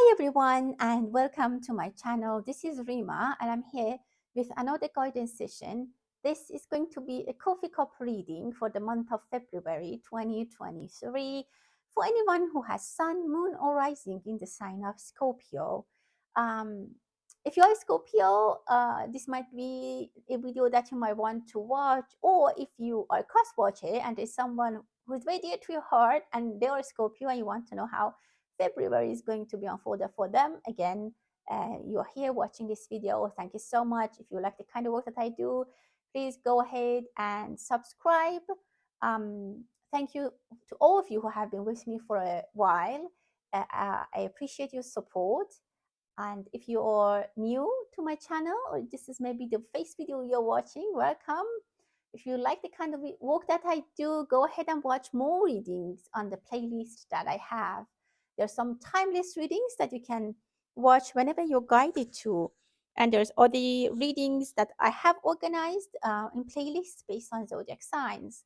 Hi everyone and welcome to my channel. This is Rima and I'm here with another guidance session. This is going to be a coffee cup reading for the month of February 2023 for anyone who has sun, moon or rising in the sign of Scorpio. Um, if you are Scorpio, this might be a video that you might want to watch, or if you are a cross watcher and there's someone who's very dear to your heart and they are Scorpio and you want to know how February is going to be unfolded for them. Again, you're here watching this video. Thank you so much. If you like the kind of work that I do, please go ahead and subscribe. Thank you to all of you who have been with me for a while. I appreciate your support. And if you are new to my channel, or this is maybe the first video you're watching, welcome. If you like the kind of work that I do, go ahead and watch more readings on the playlist that I have. There's some timeless readings that you can watch whenever you're guided to. And there's other readings that I have organized in playlists based on zodiac signs.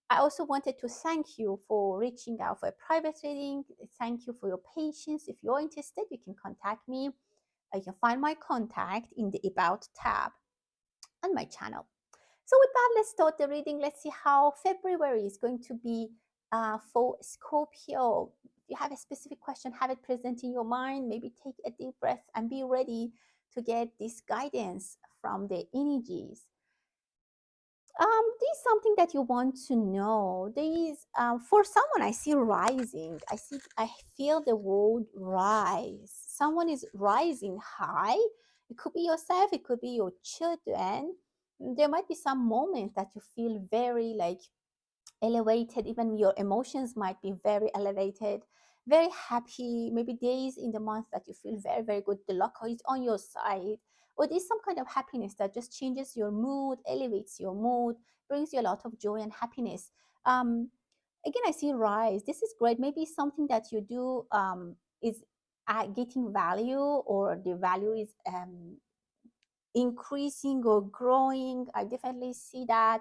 I also wanted to thank you for reaching out for a private reading. Thank you for your patience. If you're interested, you can contact me. You can find my contact in the About tab on my channel. So with that, let's start the reading. Let's see how February is going to be for Scorpio. If you have a specific question, have it present in your mind. Maybe take a deep breath and be ready to get this guidance from the energies. This is something that you want to know. There is, for someone, I see rising. I feel the word rise. Someone is rising high. It could be yourself. It could be your children. There might be some moment that you feel very like elevated. Even your emotions might be very elevated, very happy. Maybe days in the month that you feel very, very good. The luck is on your side. Or there's some kind of happiness that just changes your mood, elevates your mood, brings you a lot of joy and happiness. Again, I see rise. This is great. Maybe something that you do is getting value, or the value is increasing or growing. I definitely see that.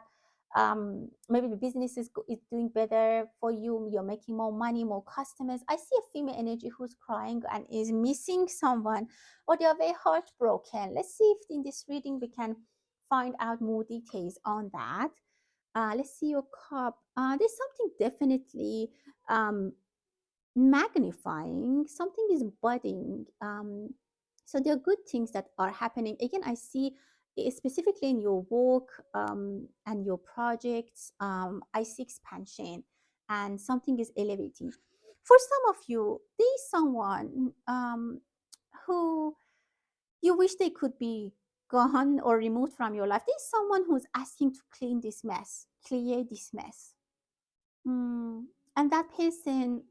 Maybe the business is doing better for you. You're making more money, more customers. I see a female energy who's crying and is missing someone, or they are very heartbroken. Let's see if in this reading we can find out more details on that. Let's see your cup. There's something definitely magnifying. Something is budding. So there are good things that are happening. Again, I see specifically in your work and your projects. I see expansion and something is elevating. For some of you, there is someone who you wish they could be gone or removed from your life. There's someone who's asking to clean this mess, clear this mess. Mm, and that person,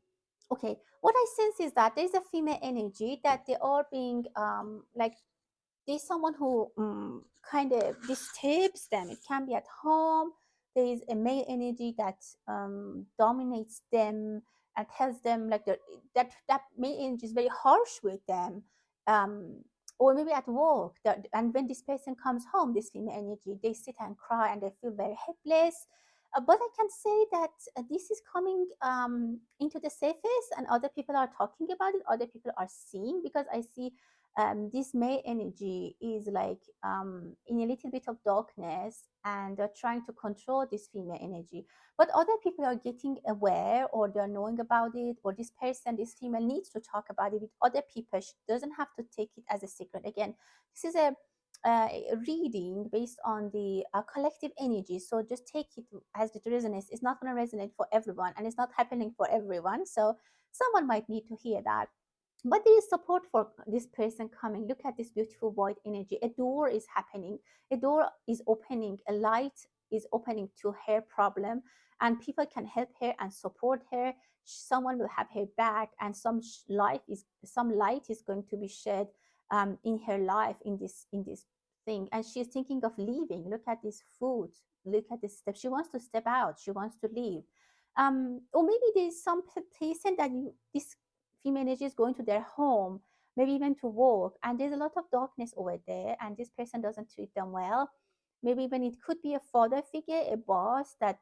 okay, what I sense is that there's a female energy that they are being like, there's someone who kind of disturbs them. It can be at home. There is a male energy that dominates them and tells them like that male energy is very harsh with them. Um, or maybe at work, and when this person comes home, this female energy, they sit and cry and they feel very helpless. But I can say that this is coming into the surface, and other people are talking about it. Other people are seeing, because I see this male energy is like in a little bit of darkness, and they're trying to control this female energy. But other people are getting aware, or they're knowing about it, or this person, this female, needs to talk about it with other people. She doesn't have to take it as a secret. Again, this is a reading based on the collective energy. So just take it as it resonates. It's not going to resonate for everyone, and it's not happening for everyone. So someone might need to hear that. But there is support for this person coming. Look at this beautiful white energy. A door is happening. A door is opening. A light is opening to her problem, and people can help her and support her. Someone will have her back, and some light is going to be shed in her life, in this thing. And she's thinking of leaving. Look at this food. Look at this step. She wants to step out. She wants to leave. Or maybe there's some person that this female energy is going to their home, maybe even to work, and there's a lot of darkness over there, and this person doesn't treat them well. Maybe even it could be a father figure, a boss that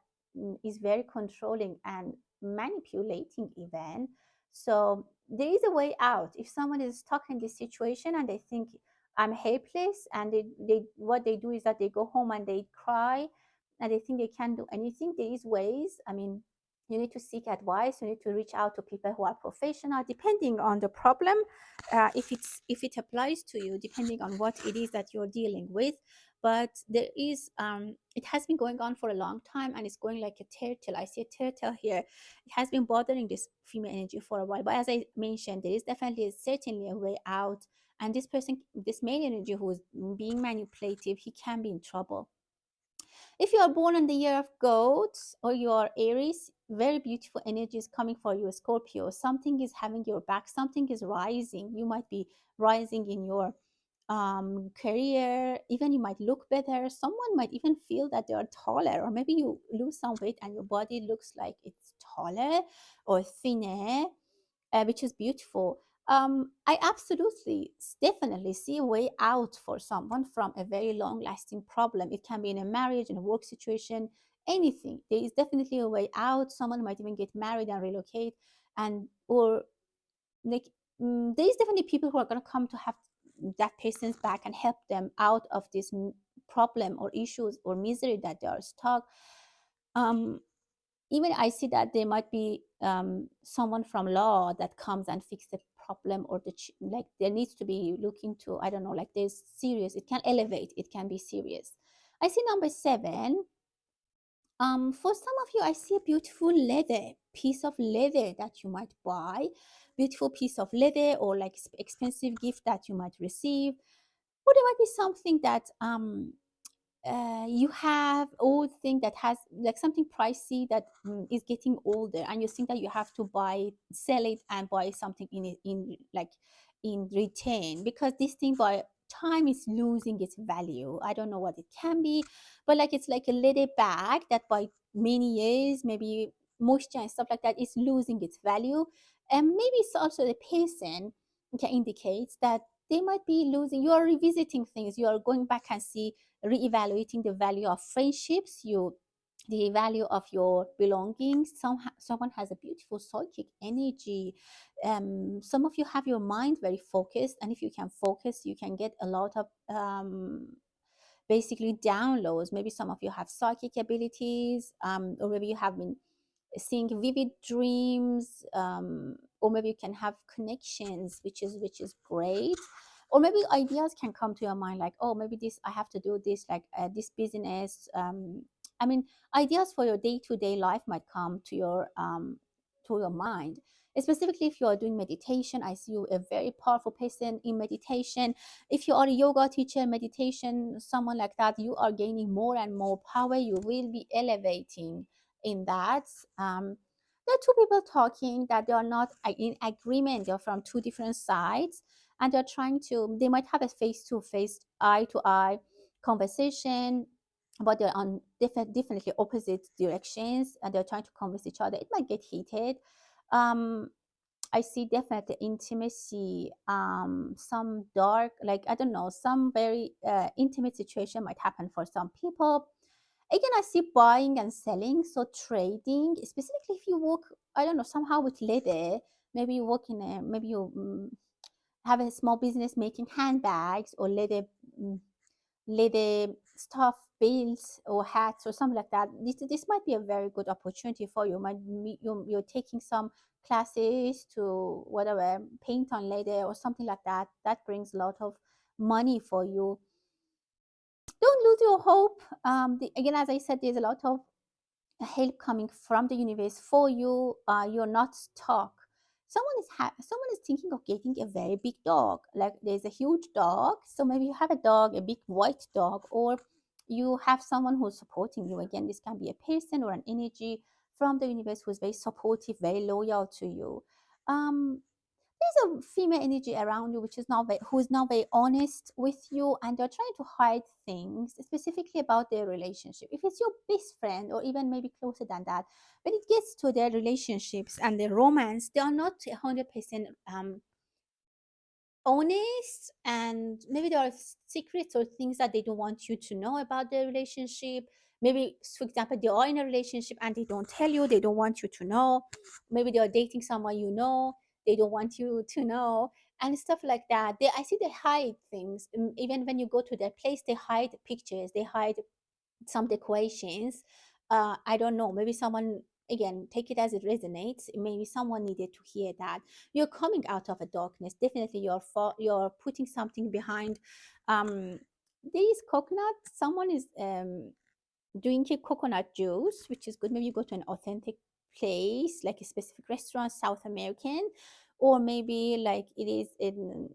is very controlling and manipulating even. So there is a way out. If someone is stuck in this situation and they think I'm helpless, and they what they do is that they go home and they cry and they think they can't do anything, there is ways. I mean, you need to seek advice, you need to reach out to people who are professional depending on the problem, if it applies to you, depending on what it is that you're dealing with. But there is it has been going on for a long time, and it's going like a turtle. I see a turtle here. It has been bothering this female energy for a while, but as I mentioned, there is definitely certainly a way out. And this person, this male energy who is being manipulative, he can be in trouble. If you are born in the year of goats or you are Aries, very beautiful energy is coming for you, Scorpio. Something is having your back, something is rising. You might be rising in your career, even you might look better. Someone might even feel that they are taller, or maybe you lose some weight and your body looks like it's taller or thinner, which is beautiful. I absolutely, definitely see a way out for someone from a very long lasting problem. It can be in a marriage, in a work situation, anything. There is definitely a way out. Someone might even get married and relocate, and or like there is definitely people who are going to come to have that person's back and help them out of this problem or issues or misery that they are stuck. Um, Even I see that there might be someone from law that comes and fix the problem, or like there needs to be looking to, I don't know, like there's serious, it can elevate, it can be serious. I see number 7. For some of you, I see a beautiful leather, piece of leather that you might buy, beautiful piece of leather, or like expensive gift that you might receive. Or there might be something that you have old thing that has like something pricey that is getting older, and you think that you have to buy it, sell it, and buy something in it, in like in return, because this thing by time is losing its value. I don't know what it can be, but like it's like a leather bag that by many years, maybe moisture and stuff like that, is losing its value. And maybe it's also the person can indicates that they might be losing. You are revisiting things, you are going back and see, reevaluating the value of friendships, you, the value of your belongings. Someone has a beautiful psychic energy. Some of you have your mind very focused, and if you can focus, you can get a lot of basically downloads. Maybe some of you have psychic abilities, or maybe you have been seeing vivid dreams, or maybe you can have connections, which is great. Or maybe ideas can come to your mind, like, oh, maybe this, I have to do this, like this business. I mean, ideas for your day-to-day life might come to your mind. Specifically, if you are doing meditation, I see you a very powerful person in meditation. If you are a yoga teacher, meditation, someone like that, you are gaining more and more power. You will be elevating in that. There are two people talking that they are not in agreement. They're from two different sides, and they're trying to, they might have a face-to-face, eye-to-eye conversation, but they're on definitely opposite directions, and they're trying to convince each other. It might get heated. um, I see definitely intimacy, some dark, like I don't know, some very intimate situation might happen for some people. Again, I see buying and selling, so trading, specifically if you work, I don't know, somehow with leather. Maybe you work in a, maybe you have a small business making handbags or mm, leather stuff, belts or hats or something like that. This might be a very good opportunity for you. You're taking some classes to whatever, paint on leather or something like that. That brings a lot of money for you. Don't lose your hope. Again, as I said, there's a lot of help coming from the universe for you. You're not stuck. Someone is thinking of getting a very big dog. Like there's a huge dog, so maybe you have a dog, a big white dog, or you have someone who's supporting you. Again, this can be a person or an energy from the universe who's very supportive, very loyal to you. Um, there's a female energy around you which is not very, who is not very honest with you, and they're trying to hide things specifically about their relationship. If it's your best friend or even maybe closer than that, when it gets to their relationships and their romance, they are not 100% honest, and maybe there are secrets or things that they don't want you to know about their relationship. Maybe, for example, they are in a relationship and they don't tell you, they don't want you to know. Maybe they are dating someone, you know, they don't want you to know, and stuff like that. I see they hide things. Even when you go to their place, they hide pictures, they hide some decorations. I don't know, maybe someone, again, take it as it resonates, maybe someone needed to hear that you're coming out of a darkness. Definitely you're putting something behind. um there is coconut, someone is drinking coconut juice, which is good. Maybe you go to an authentic place, like a specific restaurant, South American, or maybe like it is in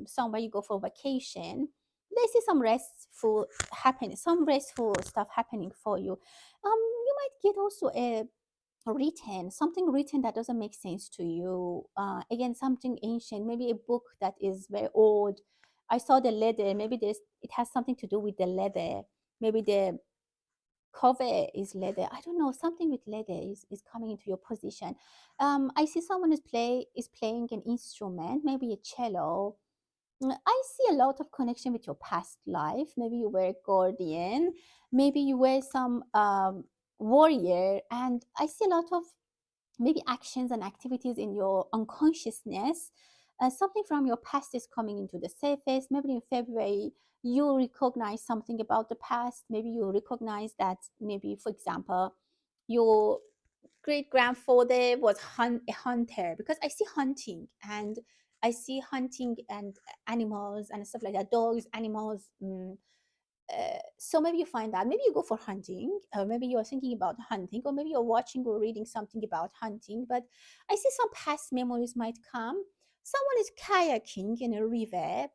somewhere you go for vacation. They see some restful happening, some restful stuff happening for you. You might get also a written, something written that doesn't make sense to you. Again, something ancient, maybe a book that is very old. I saw the leather, maybe there's, it has something to do with the leather. Maybe the cover is leather. I don't know, something with leather is coming into your position. I see someone is playing an instrument, maybe a cello. I see a lot of connection with your past life. Maybe you were a guardian, maybe you were some warrior, and I see a lot of maybe actions and activities in your unconsciousness. Something from your past is coming into the surface. Maybe in February, you recognize something about the past. Maybe you recognize that, maybe, for example, your great grandfather was a hunter, because I see hunting, and I see hunting and animals and stuff like that, dogs, animals. So maybe you find that, maybe you go for hunting, or maybe you're thinking about hunting, or maybe you're watching or reading something about hunting. But I see some past memories might come. Someone is kayaking in a river.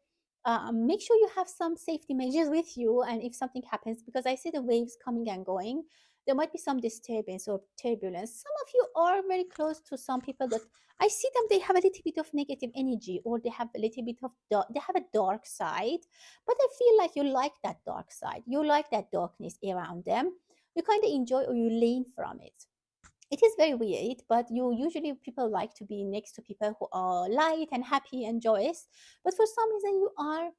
Make sure you have some safety measures with you, and if something happens, because I see the waves coming and going, there might be some disturbance or turbulence. Some of you are very close to some people that I see them, they have a little bit of negative energy, or they have a little bit of they have a dark side. But I feel like you like that dark side. You like that darkness around them. You kind of enjoy, or you lean from it. It is very weird, but you usually, people like to be next to people who are light and happy and joyous. But for some reason, you are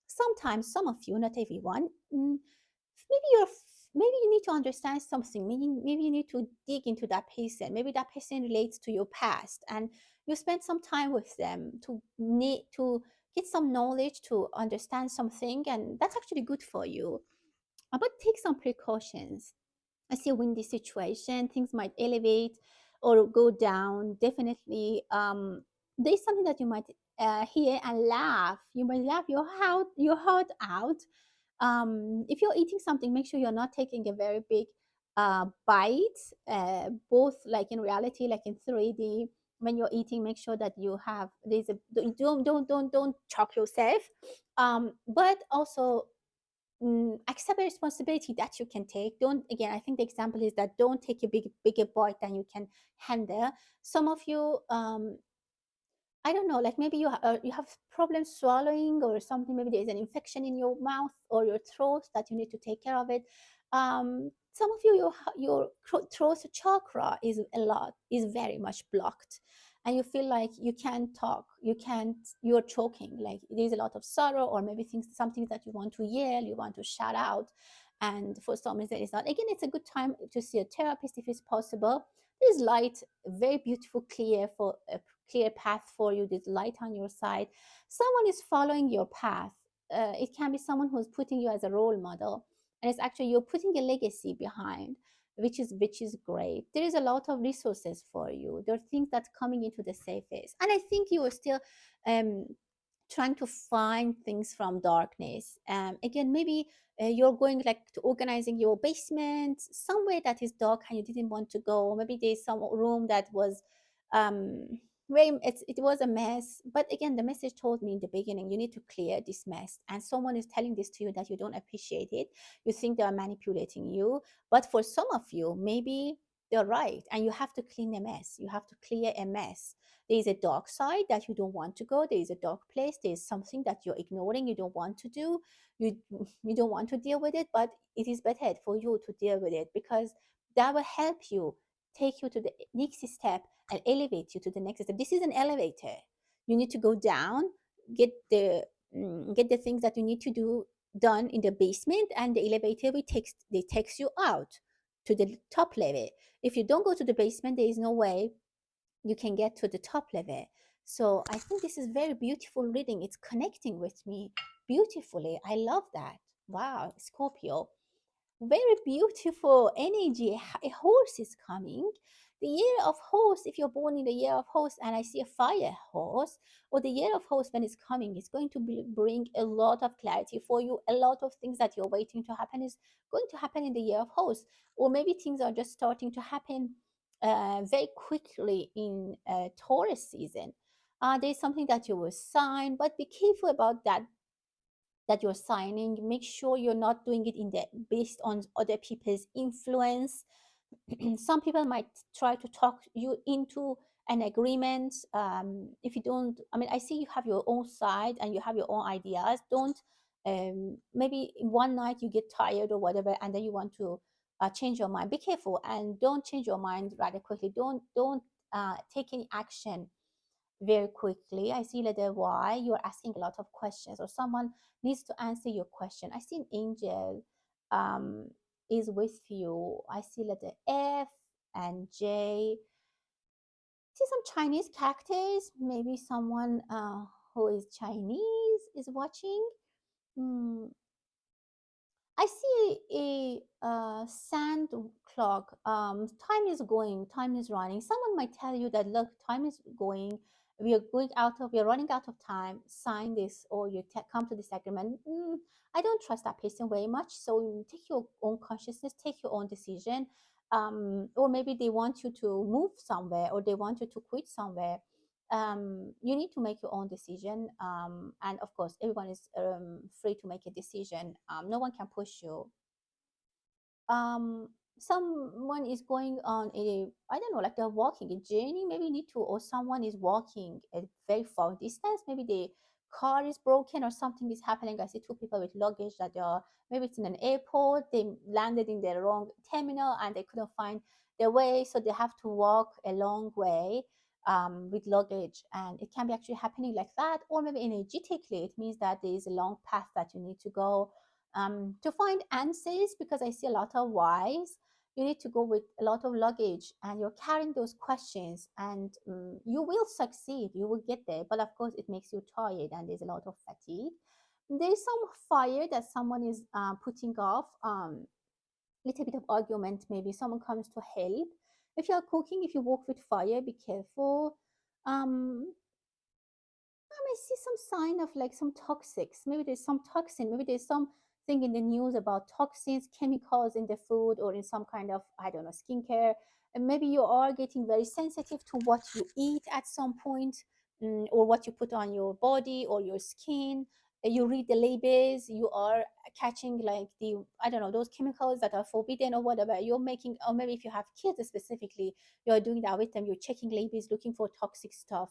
sometimes, some of you, not everyone. Maybe you're maybe you need to understand something. Maybe you need to dig into that person. Maybe that person relates to your past, and you spend some time with them to need to get some knowledge, to understand something, and that's actually good for you. But take some precautions. I see a windy situation, things might elevate or go down. Definitely, there's something that you might hear and laugh. You might laugh your heart out. If you're eating something, make sure you're not taking a very big bite, both like in reality, like in 3D. When you're eating, make sure that you have, there's a, don't choke yourself. But also, accept a responsibility that you can take. Don't, again, I think the example is that don't take a bigger bite than you can handle. Some of you, I don't know, like maybe you have problems swallowing or something. Maybe there is an infection in your mouth or your throat that you need to take care of it. Some of you, your throat chakra is very much blocked, and you feel like you can't talk, you're choking, like there's a lot of sorrow, or maybe things, something that you want to yell, you want to shout out, and for some reason it's not. Again, it's a good time to see a therapist if it's possible. There's light, very beautiful, clear for clear path for you. There's light on your side. Someone is following your path. It can be someone who's putting you as a role model, and it's actually you're putting a legacy behind, which is great. There is a lot of resources for you. There are things that's coming into the surface, and I think you are still um, trying to find things from darkness. Again, maybe you're going like to organizing your basement somewhere that is dark and you didn't want to go. Maybe there's some room that was um it was a mess. But again, the message told me in the beginning, you need to clear this mess, and someone is telling this to you that you don't appreciate it. You think they are manipulating you, but for some of you, maybe they're right, and you have to clean a mess, you have to clear a mess. There is a dark side that you don't want to go. There is a dark place. There is something that you're ignoring, you don't want to do. you you don't want to deal with it, but it is better for you to deal with it, because that will help you, take you to the next step, and elevate you to the next step. This is an elevator. You need to go down, get the things that you need to do done in the basement, and the elevator will takes you out to the top level. If you don't go to the basement, there is no way you can get to the top level. So I think this is very beautiful reading. It's connecting with me beautifully. I love that. Wow, Scorpio, very beautiful energy. A horse is coming. The year of horse, if you're born in the year of horse and I see a fire horse, or the year of horse when it's coming, it's going to bring a lot of clarity for you. A lot of things that you're waiting to happen is going to happen in the year of horse. Or maybe things are just starting to happen very quickly in Taurus season. There's something that you will sign, but be careful about that you're signing. Make sure you're not doing it in the based on other people's influence. Some people might try to talk you into an agreement. If you don't, I mean, I see you have your own side and you have your own ideas. Don't maybe in one night you get tired or whatever, and then you want to change your mind. Be careful and don't change your mind rather quickly. Don't take any action very quickly. I see letter Y, you're asking a lot of questions, or someone needs to answer your question. I see an angel um, is with you. I see letter F and J. See some Chinese characters. Maybe someone who is Chinese is watching. Hmm, I see sand clock. Time is going, time is running. Someone might tell you that, look, time is going. We are running out of time. Sign this, or you come to this agreement. I don't trust that person very much. So you take your own consciousness, take your own decision. Or maybe they want you to move somewhere, or they want you to quit somewhere. You need to make your own decision, and of course everyone is free to make a decision. No one can push you. um Someone is going on a, I don't know, like they're walking a journey, maybe you need to, or someone is walking a very far distance, maybe the car is broken or something is happening. I see two people with luggage that they are, maybe it's in an airport, they landed in the wrong terminal and they couldn't find their way, so they have to walk a long way with luggage, and it can be actually happening like that. Or maybe energetically it means that there is a long path that you need to go to find answers, because I see a lot of whys. You need to go with a lot of luggage and you're carrying those questions, and you will succeed, you will get there, but of course it makes you tired and there's a lot of fatigue. There's some fire that someone is putting off, little bit of argument, maybe someone comes to help. If you're cooking, if you work with fire, be careful. um I see some sign of like some toxics. Maybe there's some toxin. Maybe there's something in the news about toxins, chemicals in the food, or in some kind of, I don't know, skincare. And maybe you are getting very sensitive to what you eat at some point, or what you put on your body or your skin. You read the labels. You are catching like the, I don't know, those chemicals that are forbidden or whatever. You're making, or maybe if you have kids specifically, you're doing that with them. You're checking labels, looking for toxic stuff.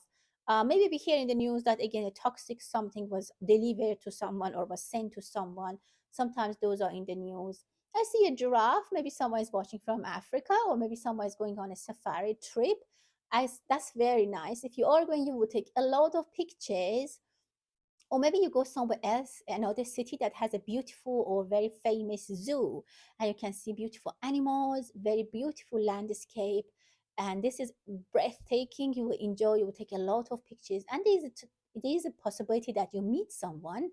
Maybe we hear in the news that again a toxic something was delivered to someone or was sent to someone. Sometimes those are in the news. I see a giraffe. Maybe someone is watching from Africa, or maybe someone is going on a safari trip. That's very nice. If you are going, you will take a lot of pictures, or maybe you go somewhere else, another city that has a beautiful or very famous zoo, and you can see beautiful animals, very beautiful landscape, and this is breathtaking. You will enjoy, you will take a lot of pictures, and there is a possibility that you meet someone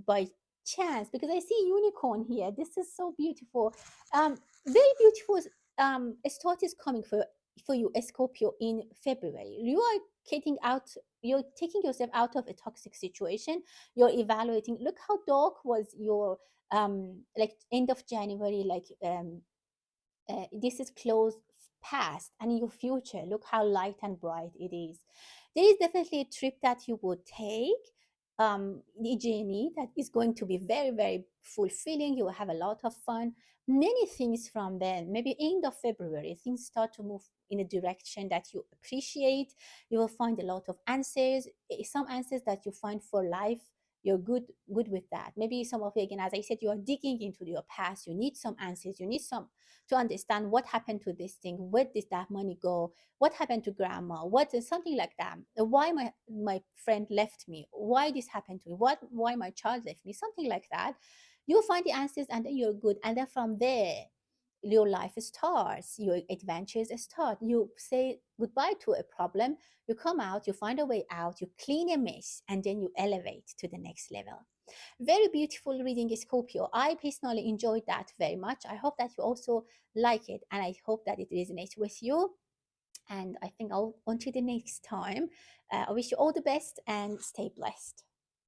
by chance, because I see unicorn here. This is so beautiful. Very beautiful. A start is coming for you, Scorpio, in February. You are getting out, you're taking yourself out of a toxic situation. You're evaluating, look how dark was your like end of January, like this is close past, and in your future look how light and bright it is. There is definitely a trip that you would take, the journey that is going to be very very fulfilling. You will have a lot of fun. Many things from then, maybe end of February, things start to move in a direction that you appreciate. You will find a lot of answers, some answers that you find for life. You're good with that. Maybe some of you, again, as I said, you are digging into your past. You need some answers, you need some to understand what happened to this thing, where did that money go, what happened to grandma, what is something like that, why my friend left me, why this happened to me, why my child left me, something like that. You'll find the answers and then you're good, and then from there your life starts, your adventures start. You say goodbye to a problem, you come out, you find a way out, you clean a mess, and then you elevate to the next level. Very beautiful reading, Scorpio. I personally enjoyed that very much. I hope that you also like it, and I hope that it resonates with you. And I think I'll on to the next time. I wish you all the best and stay blessed.